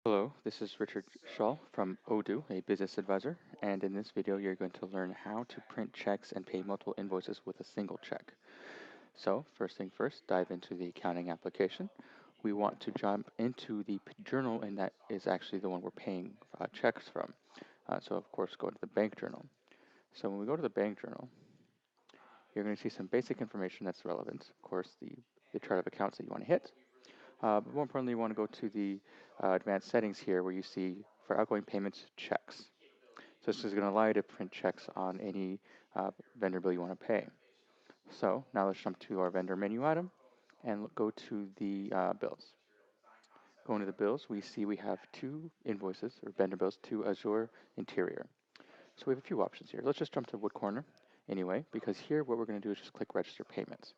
Hello, this is Richard Shaw from Odoo, a business advisor, and in this video you're going to learn how to print checks and pay multiple invoices with a single check. So first thing first, dive into the accounting application. We want to jump into the journal, and that is actually the one we're paying checks from. So of course go to the bank journal. So when we go to the bank journal, you're going to see some basic information that's relevant. Of course, the chart of accounts that you want to hit, but more importantly, you want to go to the advanced settings here where you see for outgoing payments, checks. So this is going to allow you to print checks on any vendor bill you want to pay. So now let's jump to our vendor menu item and go to the bills. Going to the bills, we see we have two invoices or vendor bills to Azure Interior. So we have a few options here. Let's just jump to Wood Corner anyway, because here what we're going to do is just click Register Payments.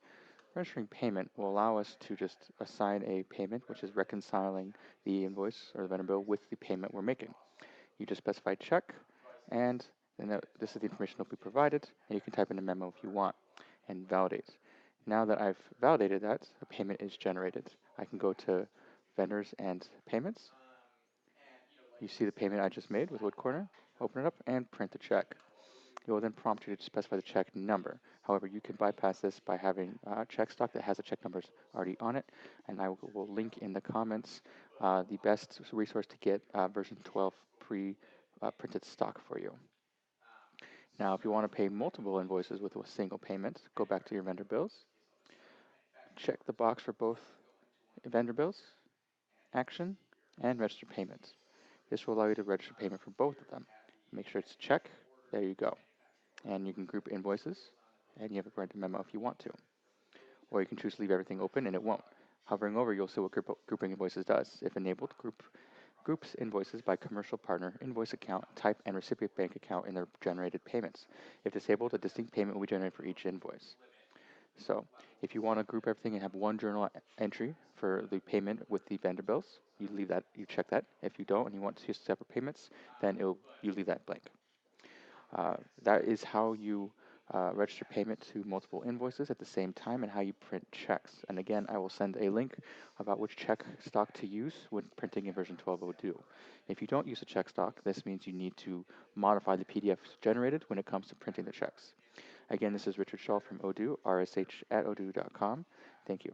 Registering payment will allow us to just assign a payment, which is reconciling the invoice or the vendor bill with the payment we're making. You just specify check, and then this is the information that will be provided, and you can type in a memo if you want and validate. Now that I've validated that, a payment is generated. I can go to vendors and payments. You see the payment I just made with Wood Corner. Open it up and print the check. It will then prompt you to specify the check number. However, you can bypass this by having check stock that has the check numbers already on it, and I will link in the comments the best resource to get version 12 pre-printed stock for you. Now, if you want to pay multiple invoices with a single payment, go back to your vendor bills, check the box for both vendor bills, action, and register payments. This will allow you to register payment for both of them. Make sure it's check. There you go. And you can group invoices, and you have a printed memo if you want to. Or you can choose to leave everything open and it won't. Hovering over, you'll see what grouping invoices does. If enabled, groups invoices by commercial partner, invoice account, type, and recipient bank account in their generated payments. If disabled, a distinct payment will be generated for each invoice. So if you want to group everything and have one journal entry for the payment with the vendor bills, you check that. If you don't and you want to use separate payments, then you leave that blank. That is how you register payment to multiple invoices at the same time and how you print checks. And again, I will send a link about which check stock to use when printing in version 12 Odoo. If you don't use a check stock, this means you need to modify the PDFs generated when it comes to printing the checks. Again, this is Richard Shaw from Odoo, rsh@odoo.com. Thank you.